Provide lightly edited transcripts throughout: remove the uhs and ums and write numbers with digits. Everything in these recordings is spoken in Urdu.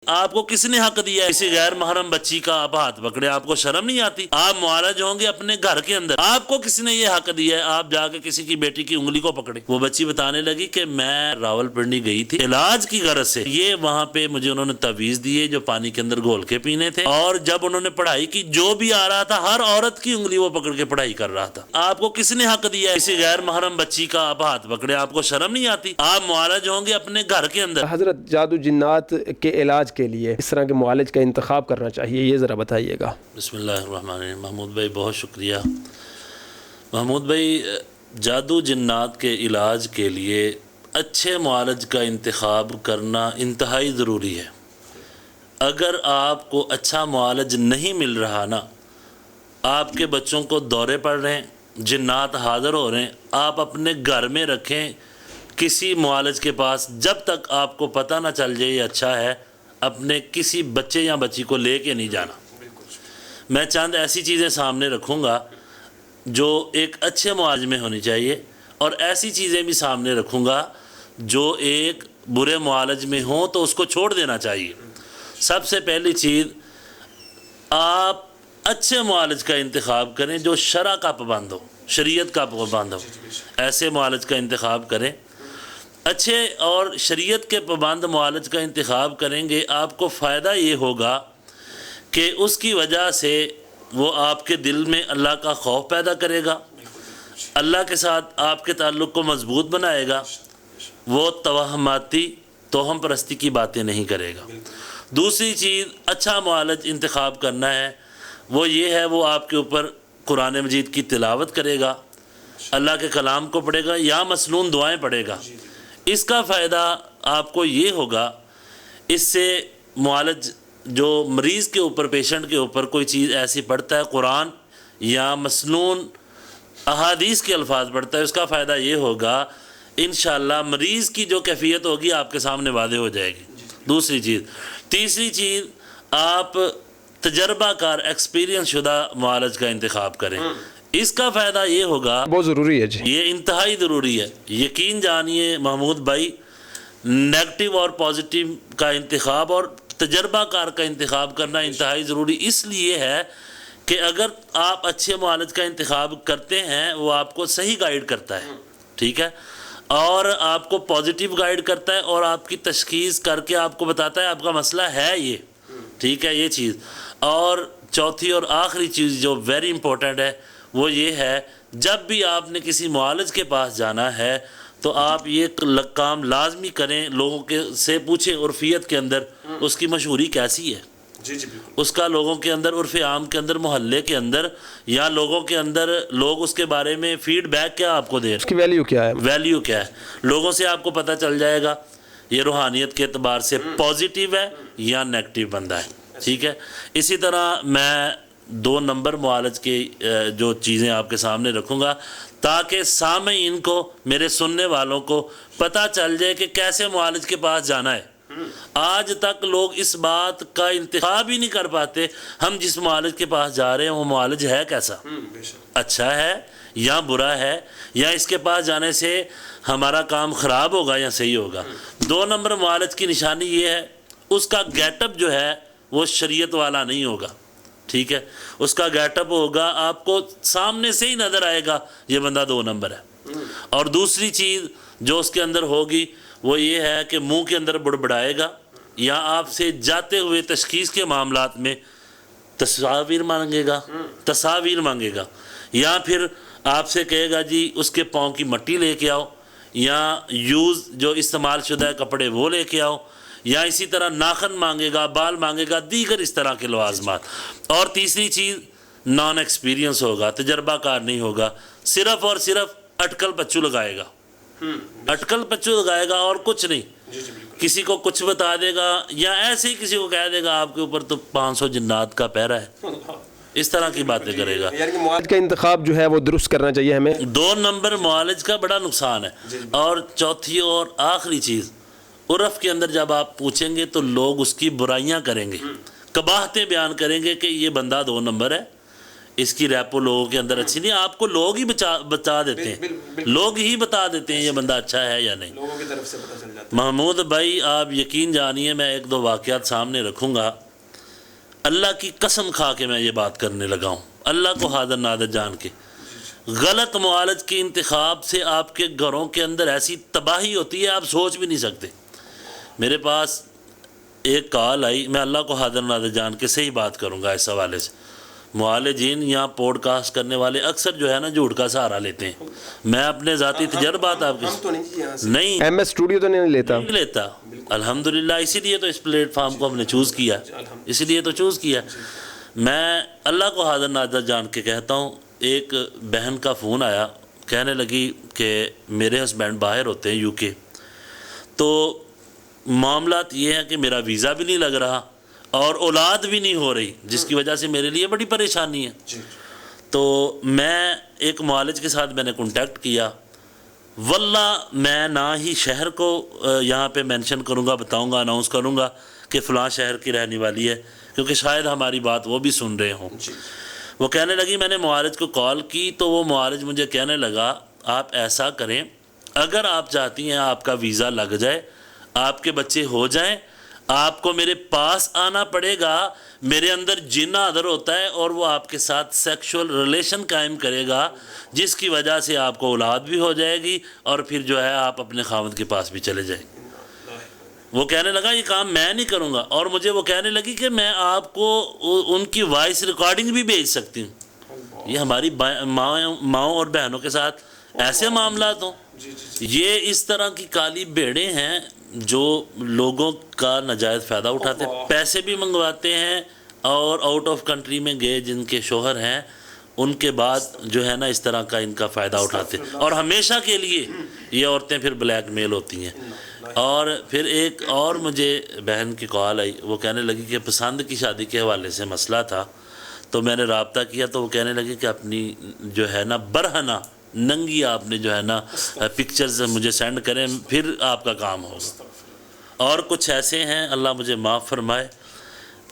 آپ کو کس نے حق دیا ہے کسی غیر محرم بچی کا آپ ہاتھ پکڑے؟ آپ کو شرم نہیں آتی؟ آپ معالج ہوں گے اپنے گھر کے اندر، آپ کو کس نے یہ حق دیا ہے آپ جا کے کسی کی بیٹی کی انگلی کو پکڑے؟ وہ بچی بتانے لگی کہ میں راول پنڈی گئی تھی علاج کی غرض سے، یہ وہاں پہ مجھے انہوں نے تعویذ دیے جو پانی کے اندر گھول کے پینے تھے، اور جب انہوں نے پڑھائی کی جو بھی آ رہا تھا ہر عورت کی انگلی وہ پکڑ کے پڑھائی کر رہا تھا۔ آپ کو کس نے حق دیا ہے کسی غیر محرم بچی کا آپ ہاتھ پکڑے؟ آپ کو شرم نہیں آتی؟ آپ معالج ہوں گے اپنے گھر کے اندر۔ حضرت جادو جنات کے علاج کے لیے اس طرح کے معالج کا انتخاب کرنا چاہیے، یہ ذرا بتائیے گا۔ بسم اللہ الرحمن الرحیم۔ محمود بھائی بہت شکریہ۔ محمود بھائی، جادو جنات کے علاج کے لیے اچھے معالج کا انتخاب کرنا انتہائی ضروری ہے۔ اگر آپ کو اچھا معالج نہیں مل رہا نا، آپ کے بچوں کو دورے پڑ رہے ہیں، جنات حاضر ہو رہے ہیں، آپ اپنے گھر میں رکھیں کسی معالج کے پاس، جب تک آپ کو پتہ نہ چل جائے یہ اچھا ہے اپنے کسی بچے یا بچی کو لے کے نہیں جانا۔ میں چند ایسی چیزیں سامنے رکھوں گا جو ایک اچھے معالج میں ہونی چاہیے، اور ایسی چیزیں بھی سامنے رکھوں گا جو ایک برے معالج میں ہوں تو اس کو چھوڑ دینا چاہیے۔ سب سے پہلی چیز، آپ اچھے معالج کا انتخاب کریں جو شرع کا پابند ہو، شریعت کا پابند ہو، ایسے معالج کا انتخاب کریں۔ اچھے اور شریعت کے پابند معالج کا انتخاب کریں گے، آپ کو فائدہ یہ ہوگا کہ اس کی وجہ سے وہ آپ کے دل میں اللہ کا خوف پیدا کرے گا، اللہ کے ساتھ آپ کے تعلق کو مضبوط بنائے گا، وہ توہماتی توہم پرستی کی باتیں نہیں کرے گا۔ دوسری چیز، اچھا معالج انتخاب کرنا ہے وہ یہ ہے، وہ آپ کے اوپر قرآن مجید کی تلاوت کرے گا، اللہ کے کلام کو پڑھے گا یا مسنون دعائیں پڑھے گا۔ اس کا فائدہ آپ کو یہ ہوگا، اس سے معالج جو مریض کے اوپر، پیشنٹ کے اوپر کوئی چیز ایسی پڑھتا ہے، قرآن یا مسنون احادیث کے الفاظ پڑھتا ہے، اس کا فائدہ یہ ہوگا انشاءاللہ مریض کی جو کیفیت ہوگی آپ کے سامنے واضح ہو جائے گی۔ دوسری چیز۔ تیسری چیز، آپ تجربہ کار ایکسپیرینس شدہ معالج کا انتخاب کریں، اس کا فائدہ یہ ہوگا، بہت ضروری ہے جی، یہ انتہائی ضروری ہے۔ یقین جانیے محمود بھائی، نیگٹیو اور پازیٹیو کا انتخاب اور تجربہ کار کا انتخاب کرنا انتہائی ضروری اس لیے ہے کہ اگر آپ اچھے معالج کا انتخاب کرتے ہیں وہ آپ کو صحیح گائیڈ کرتا ہے، ٹھیک ہے، اور آپ کو پازیٹیو گائیڈ کرتا ہے اور آپ کی تشخیص کر کے آپ کو بتاتا ہے آپ کا مسئلہ ہے یہ، ٹھیک ہے، یہ چیز۔ اور چوتھی اور آخری چیز جو ویری امپورٹنٹ ہے وہ یہ ہے، جب بھی آپ نے کسی معالج کے پاس جانا ہے تو آپ یہ کام لازمی کریں، لوگوں کے سے پوچھیں عرفیت کے اندر اس کی مشہوری کیسی ہے، اس کا لوگوں کے اندر، عرف عام کے اندر، محلے کے اندر یا لوگوں کے اندر لوگ اس کے بارے میں فیڈ بیک کیا آپ کو دے رہے ہیں، اس کی ویلیو کیا ہے، ویلیو کیا ہے، لوگوں سے آپ کو پتہ چل جائے گا یہ روحانیت کے اعتبار سے پازیٹیو ہے یا نیگٹیو بندہ ہے، ٹھیک ہے۔ اسی طرح میں 2 نمبر معالج کے جو چیزیں آپ کے سامنے رکھوں گا تاکہ سامعین کو، میرے سننے والوں کو پتہ چل جائے کہ کیسے معالج کے پاس جانا ہے۔ آج تک لوگ اس بات کا انتخاب ہی نہیں کر پاتے ہم جس معالج کے پاس جا رہے ہیں وہ معالج ہے کیسا، اچھا ہے یا برا ہے، یا اس کے پاس جانے سے ہمارا کام خراب ہوگا یا صحیح ہوگا۔ 2 نمبر معالج کی نشانی یہ ہے، اس کا گیٹ اپ جو ہے وہ شریعت والا نہیں ہوگا، ٹھیک ہے، اس کا گیٹ اپ ہوگا آپ کو سامنے سے ہی نظر آئے گا یہ بندہ 2 نمبر ہے۔ اور دوسری چیز جو اس کے اندر ہوگی وہ یہ ہے کہ منہ کے اندر بڑبڑائے گا یا آپ سے جاتے ہوئے تشخیص کے معاملات میں تصاویر مانگے گا یا پھر آپ سے کہے گا جی اس کے پاؤں کی مٹی لے کے آؤ، یا یوز جو استعمال شدہ کپڑے وہ لے کے آؤ، یا اسی طرح ناخن مانگے گا، بال مانگے گا، دیگر اس طرح کے لوازمات۔ اور تیسری چیز، نان ایکسپیرینس ہوگا، تجربہ کار نہیں ہوگا، صرف اور صرف اٹکل پچو لگائے گا، اٹکل پچو لگائے گا اور کچھ نہیں، کسی کو کچھ بتا دے گا یا ایسے ہی کسی کو کہہ دے گا آپ کے اوپر تو 500 جنات کا پہرا ہے، اس طرح کی باتیں کرے گا۔ یعنی معالج کا انتخاب جو ہے وہ درست کرنا چاہیے ہمیں۔ 2 نمبر معالج کا بڑا نقصان ہے۔ اور چوتھی اور آخری چیز، عرف کے اندر جب آپ پوچھیں گے تو لوگ اس کی برائیاں کریں گے، قباحتیں بیان کریں گے کہ یہ بندہ 2 نمبر ہے، اس کی ریپو لوگوں کے اندر اچھی نہیں، آپ کو لوگ ہی بتا دیتے ہیں، لوگ ہی بتا دیتے ہیں یہ بندہ اچھا ہے یا نہیں، لوگوں کی طرف سے پتہ چل جاتا محمود بھائی آپ یقین جانیے، میں ایک دو واقعات سامنے رکھوں گا، اللہ کی قسم کھا کے میں یہ بات کرنے لگا ہوں، اللہ کو حاضر نادر جان کے، غلط معالج کے انتخاب سے آپ کے گھروں کے اندر ایسی تباہی ہوتی ہے آپ سوچ بھی نہیں سکتے۔ میرے پاس ایک کال آئی، میں اللہ کو حاضر نادر جان کے صحیح بات کروں گا اس حوالے سے، معالجین یا پوڈ کاسٹ کرنے والے اکثر جو ہے نا جھوٹ کا سہارا لیتے ہیں، میں اپنے ذاتی تجربات آپ کے نہیں ایم ایس اسٹوڈیو تو نہیں لیتا الحمدللہ، اسی لیے تو اس پلیٹ فارم کو ہم نے چوز کیا، اسی لیے تو چوز کیا۔ میں اللہ کو حاضر نادر جان کے کہتا ہوں، ایک بہن کا فون آیا، کہنے لگی کہ میرے ہسبینڈ باہر ہوتے ہیں UK، تو معاملات یہ ہے کہ میرا ویزا بھی نہیں لگ رہا اور اولاد بھی نہیں ہو رہی، جس کی وجہ سے میرے لیے بڑی پریشانی ہے۔ تو میں ایک معالج کے ساتھ میں نے کنٹیکٹ کیا، واللہ میں نہ ہی شہر کو یہاں پہ مینشن کروں گا، بتاؤں گا، اناؤنس کروں گا کہ فلاں شہر کی رہنے والی ہے، کیونکہ شاید ہماری بات وہ بھی سن رہے ہوں۔ وہ کہنے لگی میں نے معالج کو کال کی تو وہ معالج مجھے کہنے لگا آپ ایسا کریں، اگر آپ چاہتی ہیں آپ کا ویزا لگ جائے، آپ کے بچے ہو جائیں، آپ کو میرے پاس آنا پڑے گا، میرے اندر جن حاضر ہوتا ہے اور وہ آپ کے ساتھ سیکشول ریلیشن قائم کرے گا، جس کی وجہ سے آپ کو اولاد بھی ہو جائے گی اور پھر جو ہے آپ اپنے خاوند کے پاس بھی چلے جائیں گے۔ وہ کہنے لگا یہ کام میں نہیں کروں گا، اور مجھے وہ کہنے لگی کہ میں آپ کو ان کی وائس ریکارڈنگ بھی بھیج سکتی ہوں۔ یہ ہماری ماؤں اور بہنوں کے ساتھ ایسے معاملات ہوں، یہ اس طرح کی کالی بھیڑیں ہیں جو لوگوں کا ناجائز فائدہ اٹھاتے ہیں، پیسے بھی منگواتے ہیں، اور آؤٹ آف کنٹری میں گئے جن کے شوہر ہیں ان کے بعد جو ہے نا اس طرح کا ان کا فائدہ اٹھاتے ہیں، اور ہمیشہ کے لیے یہ عورتیں پھر بلیک میل ہوتی ہیں۔ اور پھر ایک اور مجھے بہن کی کال آئی، وہ کہنے لگی کہ پسند کی شادی کے حوالے سے مسئلہ تھا، تو میں نے رابطہ کیا تو وہ کہنے لگی کہ اپنی جو ہے نا برہنہ ننگی آپ نے جو ہے نا پکچرز مجھے سینڈ کریں، پھر آپ کا کام ہوگا۔ اور کچھ ایسے ہیں، اللہ مجھے معاف فرمائے،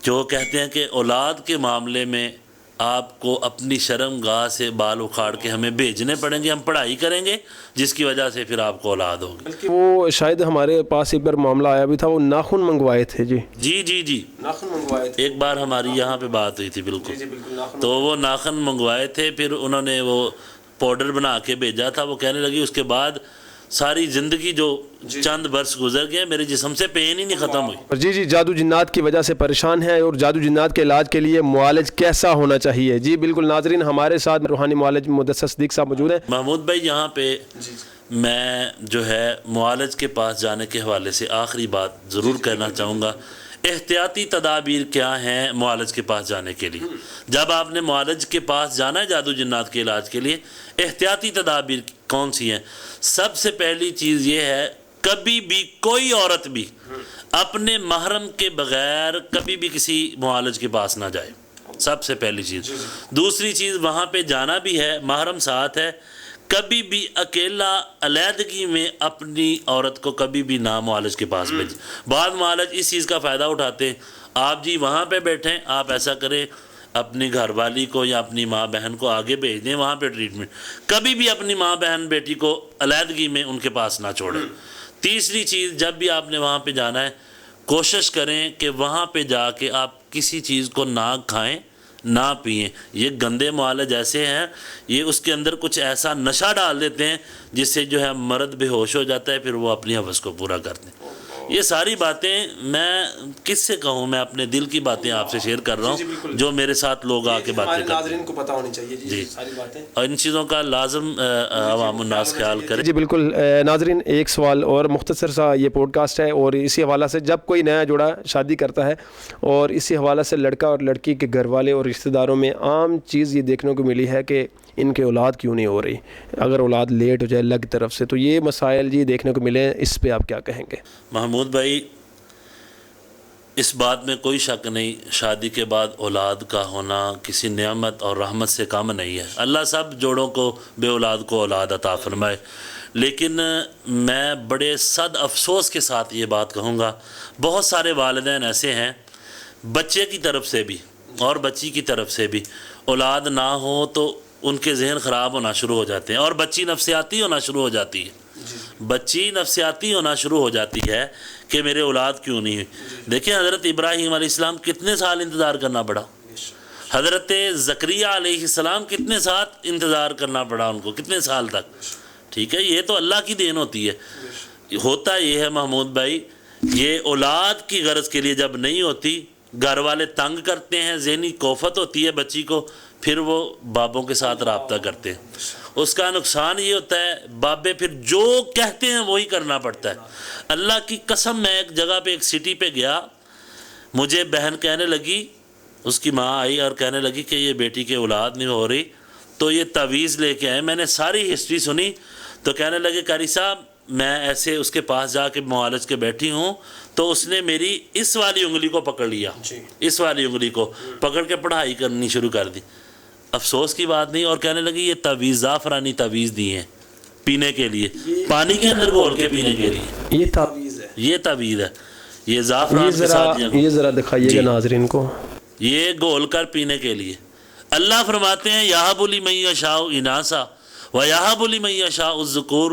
جو کہتے ہیں کہ اولاد کے معاملے میں آپ کو اپنی شرم گاہ سے بال اکھاڑ کے ہمیں بھیجنے پڑیں گے، ہم پڑھائی کریں گے جس کی وجہ سے پھر آپ کو اولاد ہوگی۔ وہ شاید ہمارے پاس ایک بار معاملہ آیا بھی تھا، وہ ناخن منگوائے تھے جی ناخن منگوائے تھے، ایک بار ہماری یہاں پہ بات ہوئی تھی، بالکل، تو وہ ناخن منگوائے تھے، پھر انہوں نے وہ پاؤڈر بنا کے بھیجا تھا، وہ کہنے لگی اس کے بعد ساری زندگی جو چند برس گزر گئے میرے جسم سے پین ہی نہیں ختم ہوئی۔ جی جادو جنات کی وجہ سے پریشان ہیں، اور جادو جنات کے علاج کے لیے معالج کیسا ہونا چاہیے؟ جی بالکل ناظرین، ہمارے ساتھ روحانی معالج مدثر صدیق صاحب موجود ہیں۔ محمود بھائی یہاں پہ میں جو ہے معالج کے پاس جانے کے حوالے سے آخری بات ضرور کہنا چاہوں گا، احتیاطی تدابیر کیا ہیں معالج کے پاس جانے کے لیے؟ جب آپ نے معالج کے پاس جانا ہے جادو جنات کے علاج کے لیے، احتیاطی تدابیر کون سی ہیں؟ سب سے پہلی چیز یہ ہے، کبھی بھی کوئی عورت بھی اپنے محرم کے بغیر کبھی بھی کسی معالج کے پاس نہ جائے، سب سے پہلی چیز۔ دوسری چیز، وہاں پہ جانا بھی ہے، محرم ساتھ ہے، کبھی بھی اکیلا علیحدگی میں اپنی عورت کو کبھی بھی نہ معالج کے پاس بھیجیں۔ بعض معالج اس چیز کا فائدہ اٹھاتے ہیں، آپ جی وہاں پہ بیٹھیں، آپ ایسا کریں اپنی گھر والی کو یا اپنی ماں بہن کو آگے بھیج دیں وہاں پہ ٹریٹمنٹ، کبھی بھی اپنی ماں بہن بیٹی کو علیحدگی میں ان کے پاس نہ چھوڑیں۔ تیسری چیز، جب بھی آپ نے وہاں پہ جانا ہے کوشش کریں کہ وہاں پہ جا کے آپ کسی چیز کو نہ کھائیں نہ پئیں۔ یہ گندے معالج ایسے ہیں، یہ اس کے اندر کچھ ایسا نشہ ڈال دیتے ہیں جس سے جو ہے مرد بے ہوش ہو جاتا ہے، پھر وہ اپنی حوث کو پورا کرتے ہیں۔ یہ ساری باتیں میں کس سے کہوں، میں اپنے دل کی باتیں آپ سے شیئر کر رہا ہوں جو میرے ساتھ لوگ آ کے باتیں کرتے ہیں، ناظرین کو پتہ ہونی چاہیے جی ساری باتیں، اور ان چیزوں کا لازم عوام الناس خیال کریں۔ جی بالکل ناظرین، ایک سوال اور مختصر سا یہ پوڈ کاسٹ ہے، اور اسی حوالہ سے جب کوئی نیا جوڑا شادی کرتا ہے اور اسی حوالہ سے لڑکا اور لڑکی کے گھر والے اور رشتہ داروں میں عام چیز یہ دیکھنے کو ملی ہے کہ ان کے اولاد کیوں نہیں ہو رہی، اگر اولاد لیٹ ہو جائے اللہ کی طرف سے، تو یہ مسائل جی دیکھنے کو ملے، اس پہ آپ کیا کہیں گے؟ محمود بھائی، اس بات میں کوئی شک نہیں، شادی کے بعد اولاد کا ہونا کسی نعمت اور رحمت سے کم نہیں ہے، اللہ سب جوڑوں کو بے اولاد کو اولاد عطا فرمائے، لیکن میں بڑے صد افسوس کے ساتھ یہ بات کہوں گا، بہت سارے والدین ایسے ہیں بچے کی طرف سے بھی اور بچی کی طرف سے بھی، اولاد نہ ہو تو ان کے ذہن خراب ہونا شروع ہو جاتے ہیں اور بچی نفسیاتی ہونا شروع ہو جاتی ہے، بچی نفسیاتی ہونا شروع ہو جاتی ہے کہ میرے اولاد کیوں نہیں ہوئی۔ دیکھیں حضرت ابراہیم علیہ السلام کتنے سال انتظار کرنا پڑا، حضرت زکریہ علیہ السلام کتنے سال انتظار کرنا پڑا ان کو، کتنے سال تک، ٹھیک ہے، یہ تو اللہ کی دین ہوتی ہے۔ ہوتا یہ ہے محمود بھائی، یہ اولاد کی غرض کے لیے جب نہیں ہوتی، گھر والے تنگ کرتے ہیں، ذہنی کوفت ہوتی ہے بچی کو، پھر وہ بابوں کے ساتھ رابطہ کرتے ہیں، اس کا نقصان یہ ہوتا ہے بابے پھر جو کہتے ہیں وہی کرنا پڑتا ہے۔ اللہ کی قسم میں ایک جگہ پہ ایک سٹی پہ گیا، مجھے بہن کہنے لگی، اس کی ماں آئی اور کہنے لگی کہ یہ بیٹی کے اولاد نہیں ہو رہی تو یہ تعویذ لے کے آئے۔ میں نے ساری ہسٹری سنی تو کہنے لگے قاری صاحب میں ایسے اس کے پاس جا کے معالج کے بیٹھی ہوں تو اس نے میری اس والی انگلی کو پکڑ لیا، اس والی انگلی کو پکڑ کے پڑھائی کرنی شروع کر دی۔ افسوس کی بات نہیں، اور کہنے لگی یہ تعویذ زعفرانی تعویذ دی ہیں پینے کے لیے، پانی کے اندر گھول کے پینے کے لیے، یہ تعویذ ہے، یہ تعویذ ہے، یہ زعفران کے ساتھ یہ ذرا دکھائیے گا ناظرین کو، یہ گھول کر پینے کے لیے۔ اللہ فرماتے ہیں یہب لمن یشاء اناثا ویہب لمن یشاء الذکور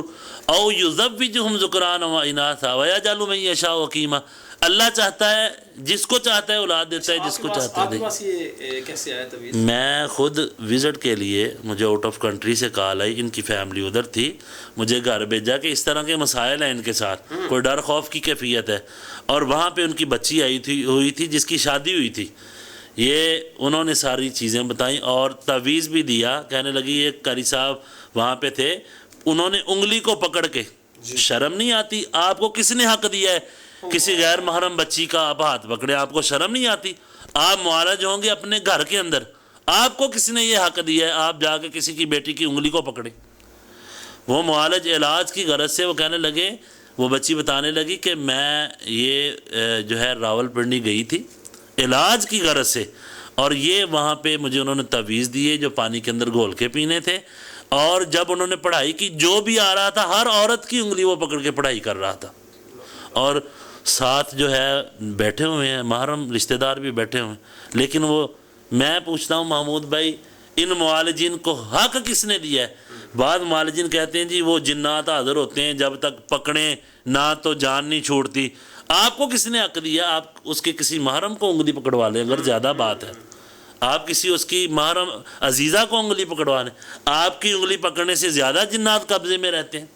او یزوجہم ذکرانا واناثا ویجعل من یشاء عقیما۔ اللہ چاہتا ہے، جس کو چاہتا ہے اولاد دیتا ہے، جس کو چاہتا ہے یہ کیسے آیا تعویذ؟ میں خود وزٹ کے لیے، مجھے آؤٹ آف کنٹری سے کال آئی، ان کی فیملی ادھر تھی، مجھے گھر بھیجا کہ اس طرح کے مسائل ہیں ان کے ساتھ، کوئی ڈر خوف کی کیفیت ہے، اور وہاں پہ ان کی بچی ہوئی تھی جس کی شادی ہوئی تھی۔ یہ انہوں نے ساری چیزیں بتائیں اور تعویذ بھی دیا۔ کہنے لگی یہ قاری صاحب وہاں پہ تھے، انہوں نے انگلی کو پکڑ کے، شرم نہیں آتی؟ آپ کو کس نے حق دیا ہے کسی غیر محرم بچی کا آپ ہاتھ پکڑے؟ آپ کو شرم نہیں آتی؟ آپ معالج ہوں گے اپنے گھر کے اندر، آپ کو کس نے یہ حق دیا ہے آپ جا کے کسی کی بیٹی کی انگلی کو پکڑیں؟ وہ معالج علاج کی غرض سے، وہ کہنے لگے، وہ بچی بتانے لگی کہ میں یہ جو ہے راول پنڈی گئی تھی علاج کی غرض سے، اور یہ وہاں پہ مجھے انہوں نے تعویذ دیے جو پانی کے اندر گھول کے پینے تھے، اور جب انہوں نے پڑھائی کی جو بھی آ رہا تھا ہر عورت کی انگلی وہ پکڑ کے پڑھائی کر رہا تھا، اور ساتھ جو ہے بیٹھے ہوئے ہیں محرم رشتہ دار بھی بیٹھے ہوئے ہیں۔ لیکن وہ میں پوچھتا ہوں محمود بھائی، ان معالجین کو حق کس نے دیا ہے؟ بعض معالجین کہتے ہیں جی وہ جنات حاضر ہوتے ہیں جب تک پکڑیں نہ تو جان نہیں چھوڑتی۔ آپ کو کس نے حق دیا آپ اس کے کسی محرم کو انگلی پکڑوا لیں؟ اگر زیادہ بات ہے آپ کسی اس کی محرم عزیزہ کو انگلی پکڑوا لیں، آپ کی انگلی پکڑنے سے زیادہ جنات قبضے میں رہتے ہیں۔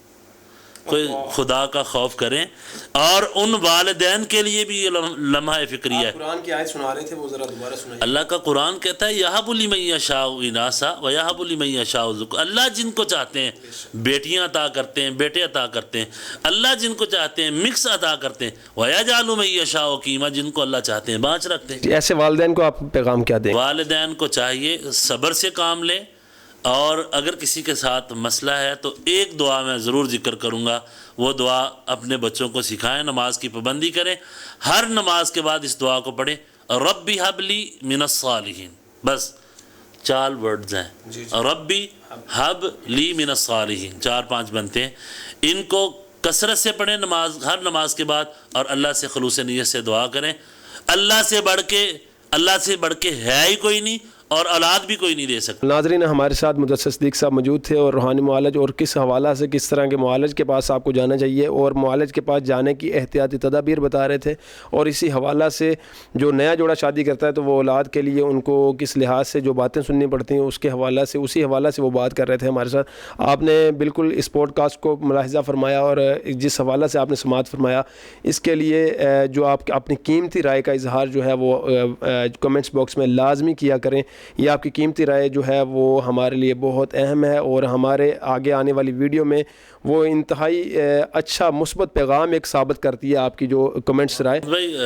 کوئی خدا کا خوف کریں، اور ان والدین کے لیے بھی یہ لمحہ فکریہ ہے۔ قرآن کی آیت سنا رہے تھے، وہ ذرا دوبارہ سنائیے۔ اللہ کا قرآن کہتا ہے یہب لمن یشاء اناثا ویہب لمن یشاء الذکور۔ اللہ جن کو چاہتے ہیں بیٹیاں عطا کرتے ہیں، بیٹے عطا کرتے ہیں، اللہ جن کو چاہتے ہیں مکس عطا کرتے ہیں، ویجعل من یشاء عقیما، جن کو اللہ چاہتے ہیں بانچ رکھتے ہیں۔ ایسے والدین کو آپ پیغام کیا دیں؟ والدین کو چاہیے صبر سے کام لیں، اور اگر کسی کے ساتھ مسئلہ ہے تو ایک دعا میں ضرور ذکر کروں گا، وہ دعا اپنے بچوں کو سکھائیں، نماز کی پابندی کریں، ہر نماز کے بعد اس دعا کو پڑھیں، ربی حب لی من الصالحین، بس 4 ورڈز ہیں، ربی حب لی من الصالحین، 4-5 بنتے ہیں، ان کو کثرت سے پڑھیں نماز، ہر نماز کے بعد، اور اللہ سے خلوص نیت سے دعا کریں۔ اللہ سے بڑھ کے ہے ہی کوئی نہیں، اور اولاد بھی کوئی نہیں دے سکتا۔ ناظرین ہمارے ساتھ مدثر صدیق صاحب موجود تھے، اور روحانی معالج اور کس حوالہ سے کس طرح کے معالج کے پاس آپ کو جانا چاہیے اور معالج کے پاس جانے کی احتیاطی تدابیر بتا رہے تھے، اور اسی حوالہ سے جو نیا جوڑا شادی کرتا ہے تو وہ اولاد کے لیے ان کو کس لحاظ سے جو باتیں سننی پڑتی ہیں اس کے حوالہ سے، اسی حوالہ سے وہ بات کر رہے تھے ہمارے ساتھ۔ آپ نے بالکل اس پوڈ کاسٹ کو ملاحظہ فرمایا، اور جس حوالہ سے آپ نے سماعت فرمایا اس کے لیے جو آپ اپنی قیمتی رائے کا اظہار جو ہے وہ کمنٹس باکس میں لازمی کیا کریں۔ یہ آپ کی قیمتی رائے جو ہے وہ ہمارے لیے بہت اہم ہے، اور ہمارے آگے آنے والی ویڈیو میں وہ انتہائی اچھا مثبت پیغام ایک ثابت کرتی ہے آپ کی جو کمنٹس رائے۔ بھائی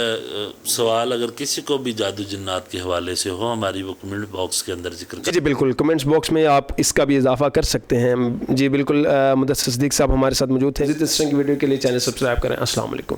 سوال اگر کسی کو بھی جادو جنات کے حوالے سے ہو، ہماری وہ کمنٹ باکس کے اندر ذکر کریں۔ جی بالکل، کمنٹس باکس میں آپ اس کا بھی اضافہ کر سکتے ہیں۔ جی بالکل، مدثر صدیق صاحب ہمارے ساتھ موجود تھے۔ اس طرح کی ویڈیو کے لیے چینل سبسکرائب کریں۔ السلام علیکم۔